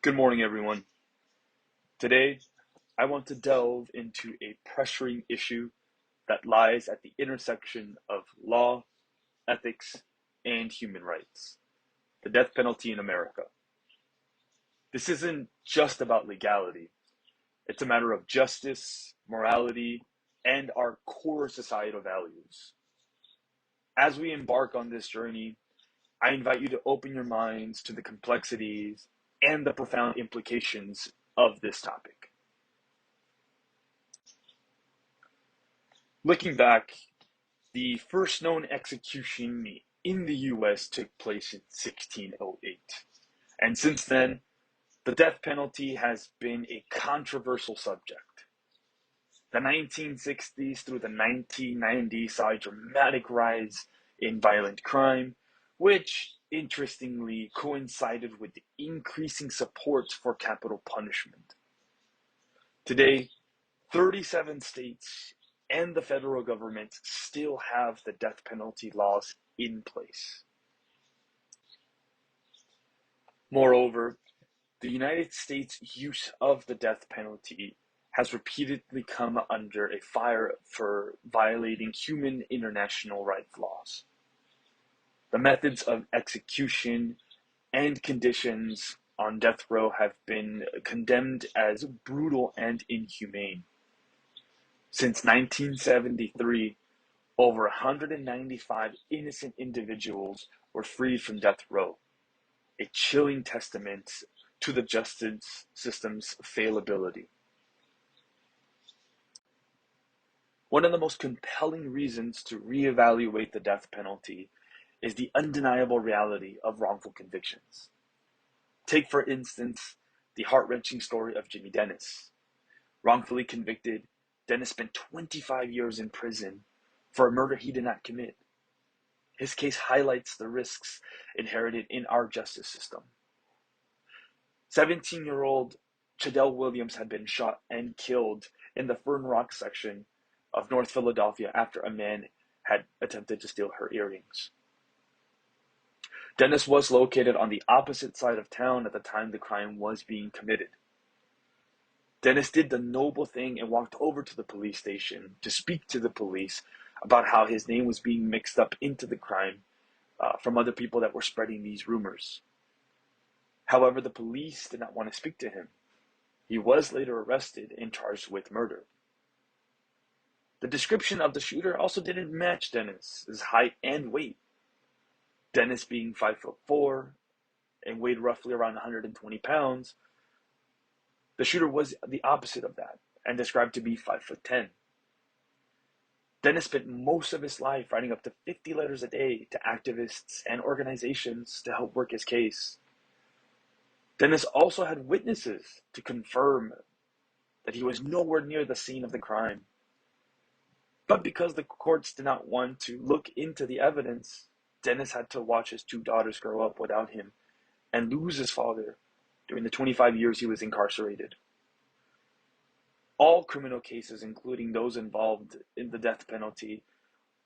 Good morning, everyone. Today, I want to delve into a pressuring issue that lies at the intersection of law, ethics, and human rights: the death penalty in America. This isn't just about legality, it's a matter of justice, morality, and our core societal values. As we embark on this journey, I invite you to open your minds to the complexities and the profound implications of this topic. Looking back, the first known execution in the US took place in 1608, and since then, the death penalty has been a controversial subject. The 1960s through the 1990s saw a dramatic rise in violent crime, which interestingly coincided with the increasing support for capital punishment. Today, 37 states and the federal government still have the death penalty laws in place. Moreover, the United States' use of the death penalty has repeatedly come under a fire for violating human international rights laws. The methods of execution and conditions on death row have been condemned as brutal and inhumane. Since 1973, over 195 innocent individuals were freed from death row, a chilling testament to the justice system's fallibility. One of the most compelling reasons to reevaluate the death penalty is the undeniable reality of wrongful convictions. Take, for instance, the heart-wrenching story of Jimmy Dennis. Wrongfully convicted, Dennis spent 25 years in prison for a murder he did not commit. His case highlights the risks inherited in our justice system. 17-year-old Chadell Williams had been shot and killed in the Fern Rock section of North Philadelphia after a man had attempted to steal her earrings. Dennis was located on the opposite side of town at the time the crime was being committed. Dennis did the noble thing and walked over to the police station to speak to the police about how his name was being mixed up into the crime from other people that were spreading these rumors. However, the police did not want to speak to him. He was later arrested and charged with murder. The description of the shooter also didn't match Dennis's height and weight. Dennis being 5'4" and weighed roughly around 120 pounds, the shooter was the opposite of that and described to be 5'10". Dennis spent most of his life writing up to 50 letters a day to activists and organizations to help work his case. Dennis also had witnesses to confirm that he was nowhere near the scene of the crime. But because the courts did not want to look into the evidence, Dennis had to watch his two daughters grow up without him and lose his father during the 25 years he was incarcerated. All criminal cases, including those involved in the death penalty,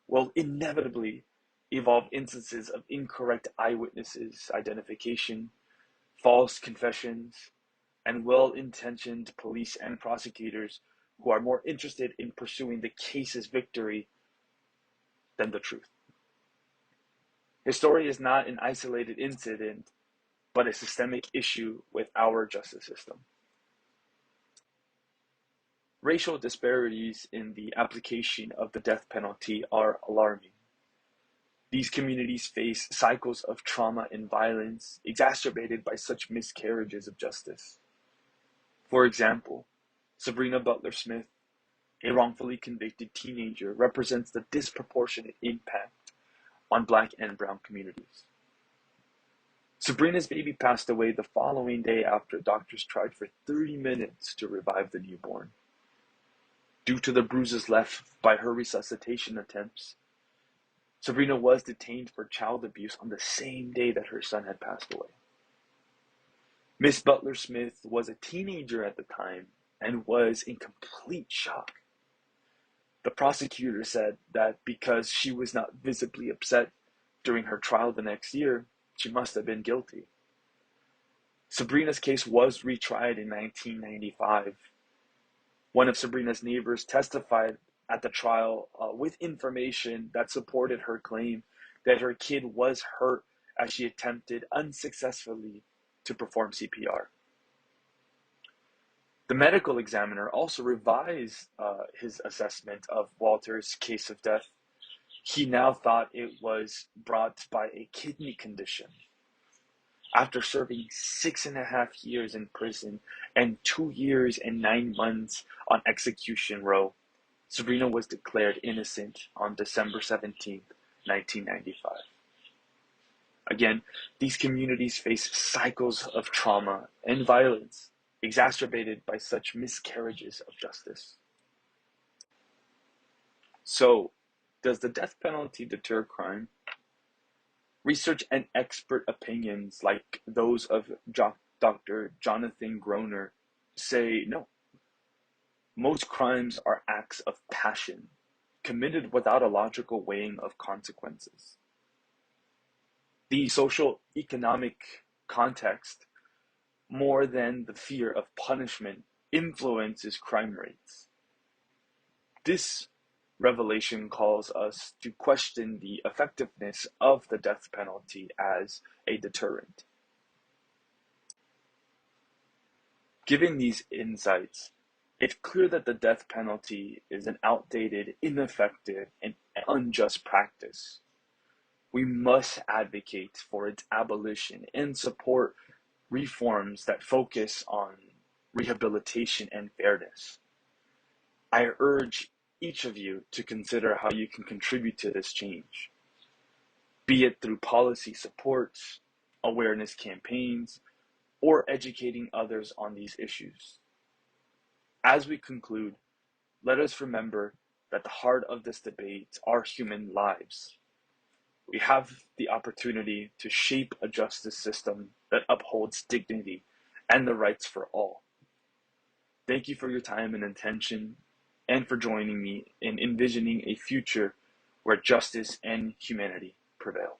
will inevitably involve instances of incorrect eyewitnesses identification, false confessions, and well-intentioned police and prosecutors who are more interested in pursuing the case's victory than the truth. His story is not an isolated incident, but a systemic issue with our justice system. Racial disparities in the application of the death penalty are alarming. These communities face cycles of trauma and violence exacerbated by such miscarriages of justice. For example, Sabrina Butler Smith, a wrongfully convicted teenager, represents the disproportionate impact on Black and brown communities. Sabrina's baby passed away the following day after doctors tried for 30 minutes to revive the newborn. Due to the bruises left by her resuscitation attempts, Sabrina was detained for child abuse on the same day that her son had passed away. Miss Butler Smith was a teenager at the time and was in complete shock. The prosecutor said that because she was not visibly upset during her trial the next year, she must have been guilty. Sabrina's case was retried in 1995. One of Sabrina's neighbors testified at the trial with information that supported her claim that her kid was hurt as she attempted unsuccessfully to perform CPR. The medical examiner also revised his assessment of Walter's case of death. He now thought it was brought by a kidney condition. After serving 6.5 years in prison and 2 years and 9 months on execution row, Sabrina was declared innocent on December 17th, 1995. Again, these communities face cycles of trauma and violence exacerbated by such miscarriages of justice. So, does the death penalty deter crime? Research and expert opinions like those of Dr. Jonathan Groner say no. Most crimes are acts of passion, committed without a logical weighing of consequences. The social economic context, more than the fear of punishment, influences crime rates. This revelation calls us to question the effectiveness of the death penalty as a deterrent. Given these insights, it's clear that the death penalty is an outdated, ineffective, and unjust practice. We must advocate for its abolition and support reforms that focus on rehabilitation and fairness. I urge each of you to consider how you can contribute to this change, be it through policy supports, awareness campaigns, or educating others on these issues. As we conclude, let us remember that the heart of this debate are human lives. We have the opportunity to shape a justice system that upholds dignity and the rights for all. Thank you for your time and attention, and for joining me in envisioning a future where justice and humanity prevail.